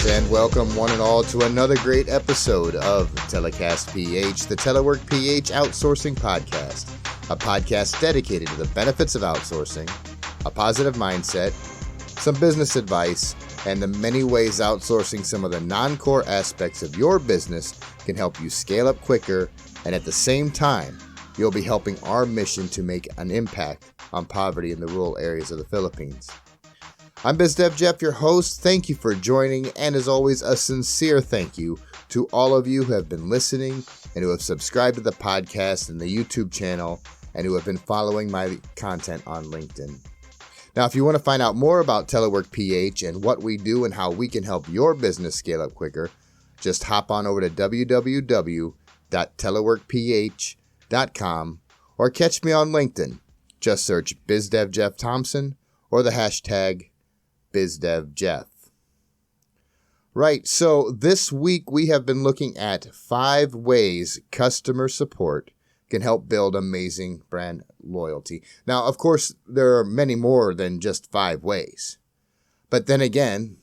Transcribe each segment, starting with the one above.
and welcome one and all to another great episode of Telecast PH, the Telework PH Outsourcing Podcast, a podcast dedicated to the benefits of outsourcing, a positive mindset, some business advice, and the many ways outsourcing some of the non-core aspects of your business can help you scale up quicker, and at the same time, you'll be helping our mission to make an impact on poverty in the rural areas of the Philippines. I'm BizDev Jeff, your host. Thank you for joining, and as always, a sincere thank you to all of you who have been listening and who have subscribed to the podcast and the YouTube channel and who have been following my content on LinkedIn. Now, if you want to find out more about Telework PH and what we do and how we can help your business scale up quicker, just hop on over to www.teleworkph.com or catch me on LinkedIn. Just search BizDev Jeff Thompson or the hashtag BizDevJeff. Right, so this week we have been looking at 5 ways customer support can help build amazing brand loyalty. Now, of course, there are many more than just 5 ways. But then again,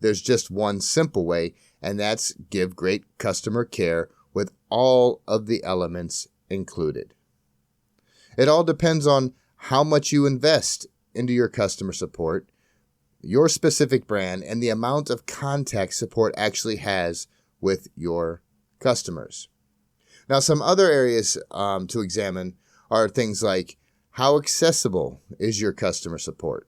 there's just one simple way, and that's give great customer care with all of the elements included. It all depends on how much you invest into your customer support, your specific brand, and the amount of contact support actually has with your customers. Now, some other areas to examine are things like how accessible is your customer support?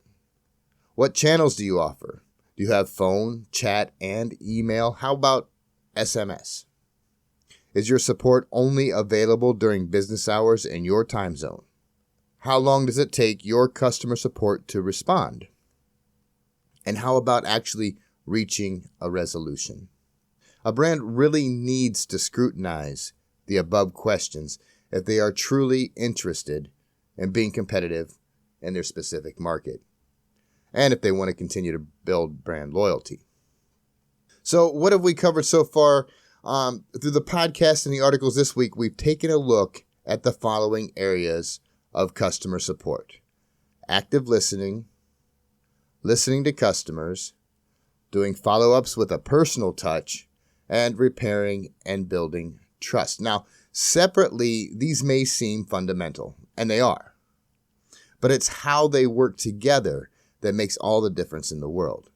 What channels do you offer? Do you have phone, chat, and email? How about SMS? Is your support only available during business hours in your time zone? How long does it take your customer support to respond? And how about actually reaching a resolution? A brand really needs to scrutinize the above questions if they are truly interested in being competitive in their specific market, and if they want to continue to build brand loyalty. So what have we covered so far? Through the podcast and the articles this week, we've taken a look at the following areas of customer support: active listening, listening to customers, doing follow-ups with a personal touch, and repairing and building trust. Now, separately, these may seem fundamental, and they are. But it's how they work together that makes all the difference in the world.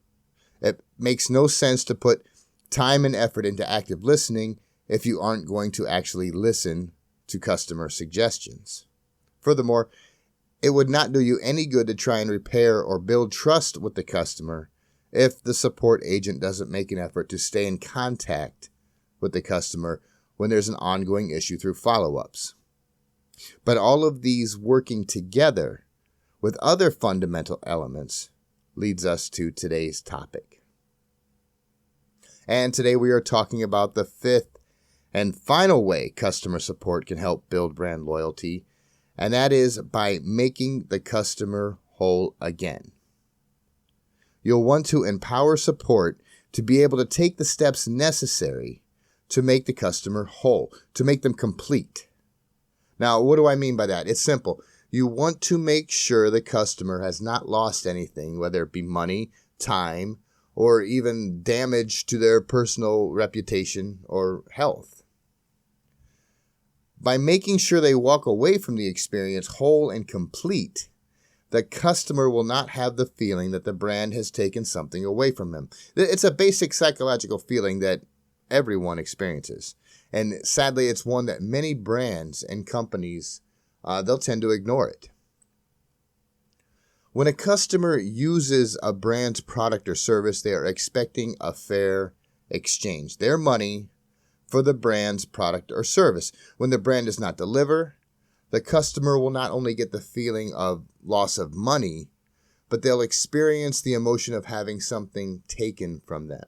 It makes no sense to put time and effort into active listening if you aren't going to actually listen to customer suggestions. Furthermore, it would not do you any good to try and repair or build trust with the customer if the support agent doesn't make an effort to stay in contact with the customer when there's an ongoing issue through follow-ups. But all of these working together with other fundamental elements leads us to today's topic. And today we are talking about the 5th and final way customer support can help build brand loyalty, and that is by making the customer whole again. You'll want to empower support to be able to take the steps necessary to make the customer whole, to make them complete. Now, what do I mean by that? It's simple. You want to make sure the customer has not lost anything, whether it be money, time, or even damage to their personal reputation or health. By making sure they walk away from the experience whole and complete, the customer will not have the feeling that the brand has taken something away from them. It's a basic psychological feeling that everyone experiences. And sadly, it's one that many brands and companies, they'll tend to ignore it. When a customer uses a brand's product or service, they are expecting a fair exchange. Their money for the brand's product or service. When the brand does not deliver, the customer will not only get the feeling of loss of money, but they'll experience the emotion of having something taken from them.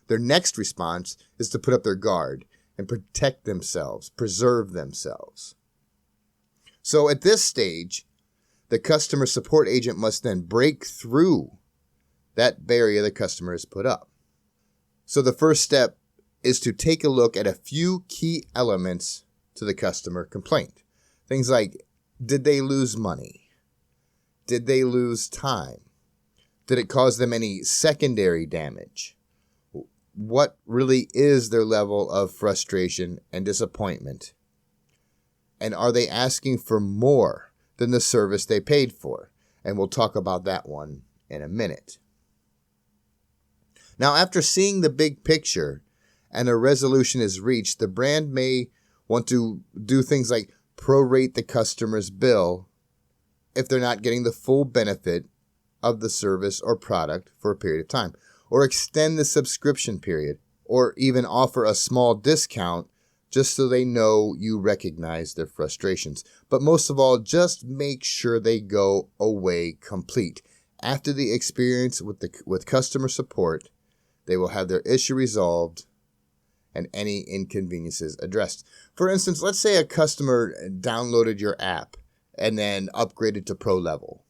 Their next response is to put up their guard and protect themselves, preserve themselves. So at this stage, the customer support agent must then break through that barrier the customer has put up. So the first step is to take a look at a few key elements to the customer complaint. Things like, did they lose money? Did they lose time? Did it cause them any secondary damage? what really is their level of frustration and disappointment. And are they asking for more than the service they paid for? And we'll talk about that one in a minute. Now, after seeing the big picture and a resolution is reached, the brand may want to do things like prorate the customer's bill if they're not getting the full benefit of the service or product for a period of time, or extend the subscription period, or even offer a small discount just so they know you recognize their frustrations. But most of all, just make sure they go away complete. After the experience with customer support, they will have their issue resolved and any inconveniences addressed. For instance, let's say a customer downloaded your app and then upgraded to Pro level.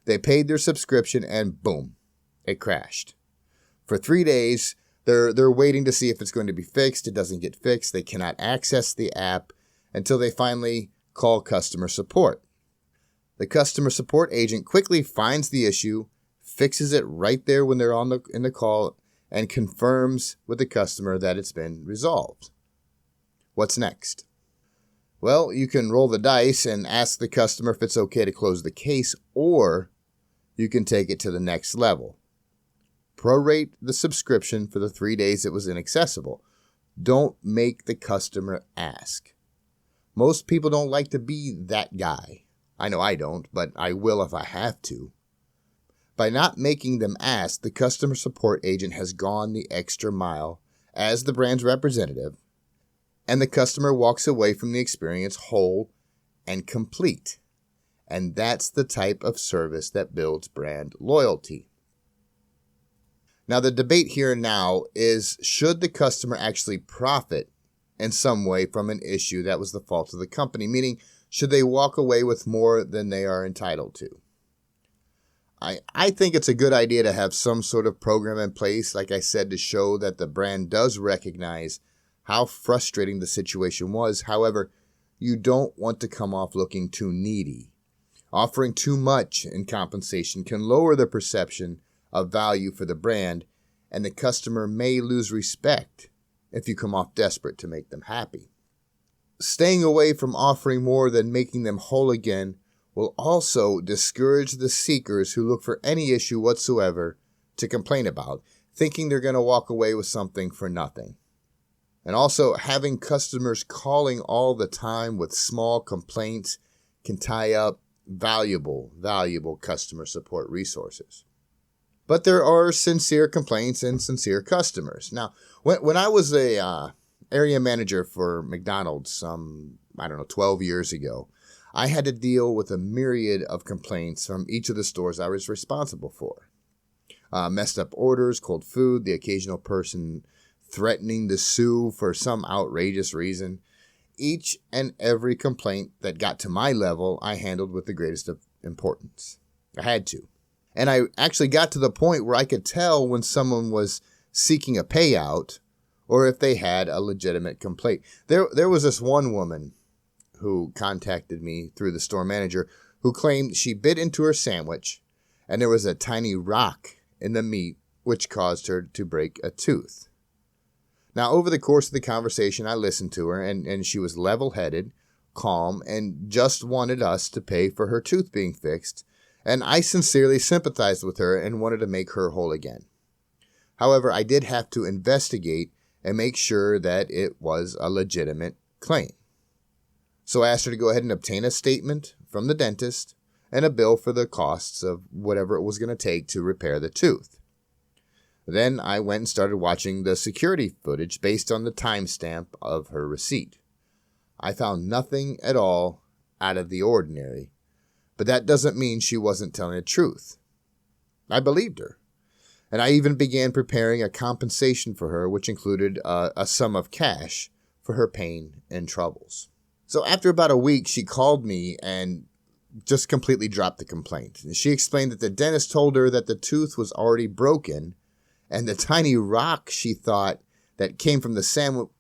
They paid their subscription and boom, it crashed. For 3 days, they're waiting to see if it's going to be fixed. It doesn't get fixed. They cannot access the app until they finally call customer support. The customer support agent quickly finds the issue, fixes it right there when they're in the call, and confirms with the customer that it's been resolved. What's next? Well, you can roll the dice and ask the customer if it's okay to close the case, or you can take it to the next level. Prorate the subscription for the 3 days it was inaccessible. Don't make the customer ask. Most people don't like to be that guy. I know I don't, but I will if I have to. By not making them ask, the customer support agent has gone the extra mile as the brand's representative, and the customer walks away from the experience whole and complete. And that's the type of service that builds brand loyalty. Now, the debate here now is, should the customer actually profit in some way from an issue that was the fault of the company? Meaning, should they walk away with more than they are entitled to? I think it's a good idea to have some sort of program in place, like I said, to show that the brand does recognize how frustrating the situation was. However, you don't want to come off looking too needy. Offering too much in compensation can lower the perception of value for the brand, and the customer may lose respect if you come off desperate to make them happy. Staying away from offering more than making them whole again will also discourage the seekers who look for any issue whatsoever to complain about, thinking they're going to walk away with something for nothing. And also, having customers calling all the time with small complaints can tie up valuable customer support resources. But there are sincere complaints and sincere customers. Now, when I was a area manager for McDonald's 12 years ago, I had to deal with a myriad of complaints from each of the stores I was responsible for. Messed up orders, cold food, the occasional person threatening to sue for some outrageous reason. Each and every complaint that got to my level, I handled with the greatest of importance. I had to. And I actually got to the point where I could tell when someone was seeking a payout or if they had a legitimate complaint. There was this one woman who contacted me through the store manager who claimed she bit into her sandwich and there was a tiny rock in the meat which caused her to break a tooth. Now, over the course of the conversation, I listened to her, and she was level-headed, calm, and just wanted us to pay for her tooth being fixed, and I sincerely sympathized with her and wanted to make her whole again. However, I did have to investigate and make sure that it was a legitimate claim. So I asked her to go ahead and obtain a statement from the dentist and a bill for the costs of whatever it was going to take to repair the tooth. Then I went and started watching the security footage based on the timestamp of her receipt. I found nothing at all out of the ordinary, but that doesn't mean she wasn't telling the truth. I believed her, and I even began preparing a compensation for her, which included a sum of cash for her pain and troubles. So after about a week, she called me and just completely dropped the complaint. She explained that the dentist told her that the tooth was already broken, and the tiny rock she thought that came from the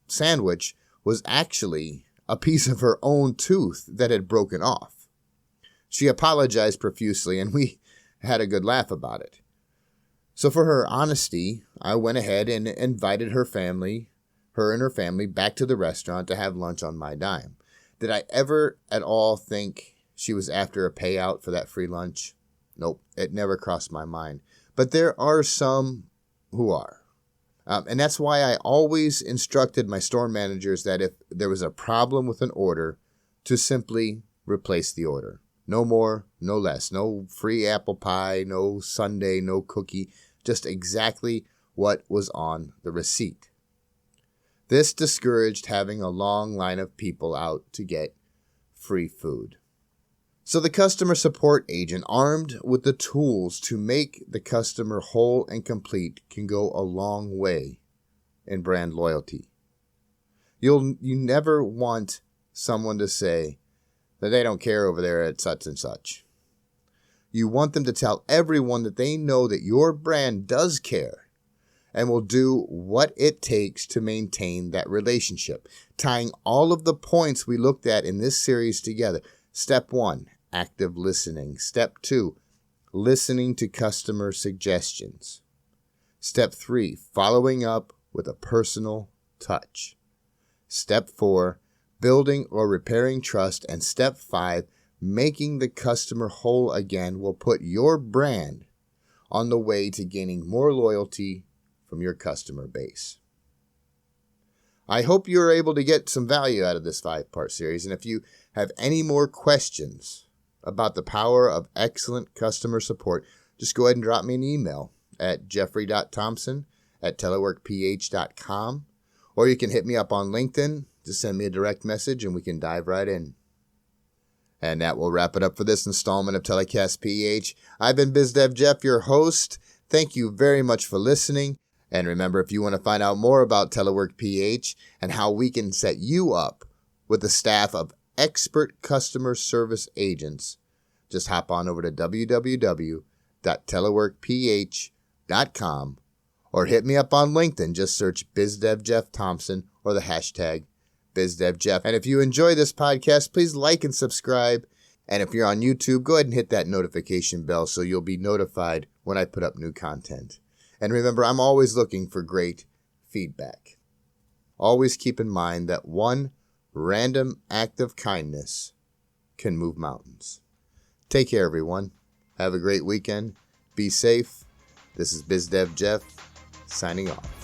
sandwich was actually a piece of her own tooth that had broken off. She apologized profusely, and we had a good laugh about it. So for her honesty, I went ahead and invited her and her family, back to the restaurant to have lunch on my dime. Did I ever at all think she was after a payout for that free lunch? Nope, it never crossed my mind. But there are some who are. And that's why I always instructed my store managers that if there was a problem with an order, to simply replace the order. No more, no less. No free apple pie, no sundae, no cookie. Just exactly what was on the receipt. This discouraged having a long line of people out to get free food. So the customer support agent, armed with the tools to make the customer whole and complete, can go a long way in brand loyalty. You never want someone to say that they don't care over there at such and such. You want them to tell everyone that they know that your brand does care and will do what it takes to maintain that relationship. Tying all of the points we looked at in this series together. Step 1, active listening. Step 2, listening to customer suggestions. Step 3, following up with a personal touch. Step 4, building or repairing trust. And step 5, making the customer whole again will put your brand on the way to gaining more loyalty from your customer base. I hope you're able to get some value out of this 5-part series. And if you have any more questions about the power of excellent customer support, just go ahead and drop me an email at jeffrey.thompson@teleworkph.com, or you can hit me up on LinkedIn. Just send me a direct message and we can dive right in. And that will wrap it up for this installment of Telecast PH. I've been BizDev Jeff, your host. Thank you very much for listening. And remember, if you want to find out more about Telework PH and how we can set you up with a staff of expert customer service agents, just hop on over to www.teleworkph.com or hit me up on LinkedIn. Just search BizDev Jeff Thompson or the hashtag BizDevJeff. And if you enjoy this podcast, please like and subscribe. And if you're on YouTube, go ahead and hit that notification bell so you'll be notified when I put up new content. And remember, I'm always looking for great feedback. Always keep in mind that one random act of kindness can move mountains. Take care, everyone. Have a great weekend. Be safe. This is BizDev Jeff, signing off.